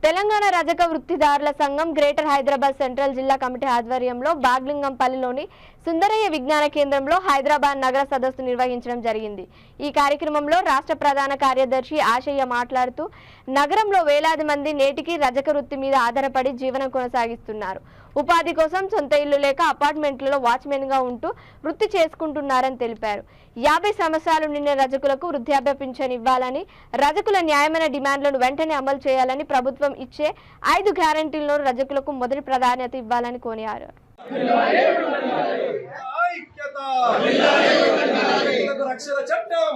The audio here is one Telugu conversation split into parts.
తెలంగాణ రజక వృత్తిదారుల సంఘం గ్రేటర్ హైదరాబాద్ సెంట్రల్ జిల్లా కమిటీ ఆధ్వర్యంలో బాగ్లింగంపల్లిలోని సుందరయ్య విజ్ఞాన కేంద్రంలో హైదరాబాద్ నగర సదస్సు నిర్వహించడం జరిగింది। ఈ కార్యక్రమంలో రాష్ట్ర ప్రధాన కార్యదర్శి ఆశయ్య మాట్లాడుతూ నగరంలో వేలాది మంది నేటికి రజక వృత్తి మీద ఆధారపడి జీవనం కొనసాగిస్తున్నారు। ఉపాధి కోసం సొంత ఇల్లు లేక అపార్ట్మెంట్లలో వాచ్మెన్ గా ఉంటూ వృత్తి చేసుకుంటున్నారని తెలిపారు। 50 సంవత్సరాలు నిండిన రజకులకు వృద్ధాప్య పింఛన్ ఇవ్వాలని, రజకుల న్యాయమైన డిమాండ్లను వెంటనే అమలు చేయాలని, ప్రభుత్వం ఇచ్చే 5 గ్యారెంటీలను రజకులకు మొదటి ప్రాధాన్యత ఇవ్వాలని కోరారు। రక్షణ చట్టం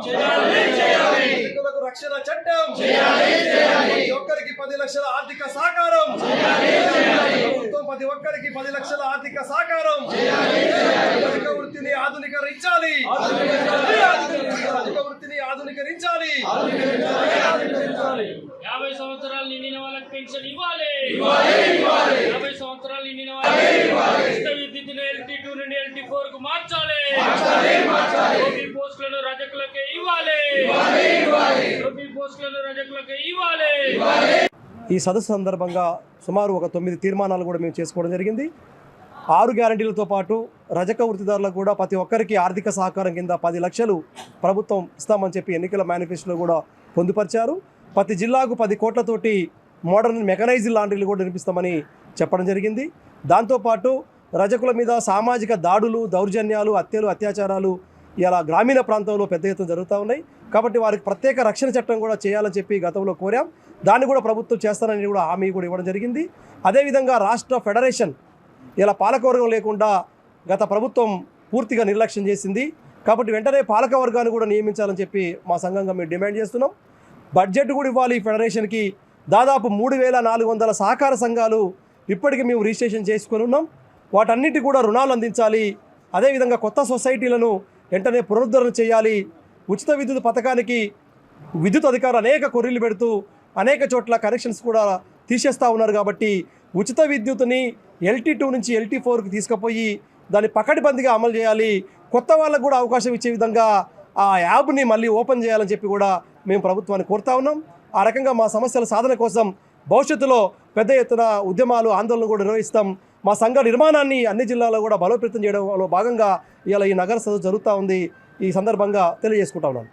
ఒక్కరికి 10 లక్షల ఆర్థిక సహకారం, ప్రతి ఒక్కరికి 10 లక్షల ఆర్థిక సహకారం, రజక వృత్తిని ఆధునీకరించాలి, రజక వృత్తిని ఆధునీకరించాలి। 50 సంవత్సరాలు నిండిన వాళ్ళకి పెన్షన్ ఇవ్వాలి, 50 సంవత్సరాలు నిండిన వాళ్ళకి విద్యుత్తును LT2 నుండి LT4 కు మార్చాలి, ఓపీ పోస్టులను రజకులకే ఇవ్వాలి, ఓపీ పోస్టులను రజకులకే ఇవ్వాలి। ఈ సదస్సు సందర్భంగా సుమారు ఒక 9 తీర్మానాలు కూడా మేము చేసుకోవడం జరిగింది। 6 గ్యారెంటీలతో పాటు రజక వృత్తిదారులకు కూడా ప్రతి ఒక్కరికి ఆర్థిక సహకారం కింద 10 లక్షలు ప్రభుత్వం ఇస్తామని చెప్పి ఎన్నికల మేనిఫెస్టోలో కూడా పొందుపరిచారు। ప్రతి జిల్లాకు 10 కోట్లతోటి మోడర్న్ మెకనైజ్డ్ లాండ్రీలు కూడా నిర్మిస్తామని చెప్పడం జరిగింది। దాంతోపాటు రజకుల మీద సామాజిక దాడులు, దౌర్జన్యాలు, హత్యలు, అత్యాచారాలు ఇలా గ్రామీణ ప్రాంతంలో పెద్ద ఎత్తున జరుగుతూ ఉన్నాయి కాబట్టి వారికి ప్రత్యేక రక్షణ చట్టం కూడా చేయాలని చెప్పి గతంలో కోరాం। దాన్ని కూడా ప్రభుత్వం చేస్తానని కూడా హామీ కూడా ఇవ్వడం జరిగింది। అదేవిధంగా రాష్ట్ర ఫెడరేషన్ ఇలా పాలకవర్గం లేకుండా గత ప్రభుత్వం పూర్తిగా నిర్లక్ష్యం చేసింది కాబట్టి వెంటనే పాలకవర్గాన్ని కూడా నియమించాలని చెప్పి మా సంఘంగా మేము డిమాండ్ చేస్తున్నాం। బడ్జెట్ కూడా ఇవ్వాలి ఫెడరేషన్కి। దాదాపు 3400 సహకార సంఘాలు ఇప్పటికీ మేము రిజిస్ట్రేషన్ చేసుకొని ఉన్నాం, వాటన్నిటి కూడా రుణాలు అందించాలి। అదేవిధంగా కొత్త సొసైటీలను వెంటనే పునరుద్ధరణ చేయాలి। ఉచిత విద్యుత్ పథకానికి విద్యుత్ అధికారులు అనేక కొర్రీలు పెడుతూ అనేక చోట్ల కనెక్షన్స్ కూడా తీసేస్తూ ఉన్నారు కాబట్టి ఉచిత విద్యుత్ని LT2 నుంచి LT4కి తీసుకుపోయి దాన్ని పకడ్బందీగా అమలు చేయాలి। కొత్త వాళ్ళకు కూడా అవకాశం ఇచ్చే విధంగా ఆ యాప్ని మళ్ళీ ఓపెన్ చేయాలని చెప్పి కూడా మేము ప్రభుత్వాన్ని కోరుతా ఉన్నాం। ఆ రకంగా మా సమస్యల సాధన కోసం భవిష్యత్తులో పెద్ద ఎత్తున ఉద్యమాలు, ఆందోళనలు కూడా నిర్వహిస్తాం। మా సంఘ నిర్మాణాన్ని అన్ని జిల్లాల్లో కూడా బలోపేతం చేయడంలో భాగంగా ఇవాళ ఈ నగర సదస్సు జరుగుతూ ఉంది। ఈ సందర్భంగా తెలియజేసుకుంటా ఉన్నాను।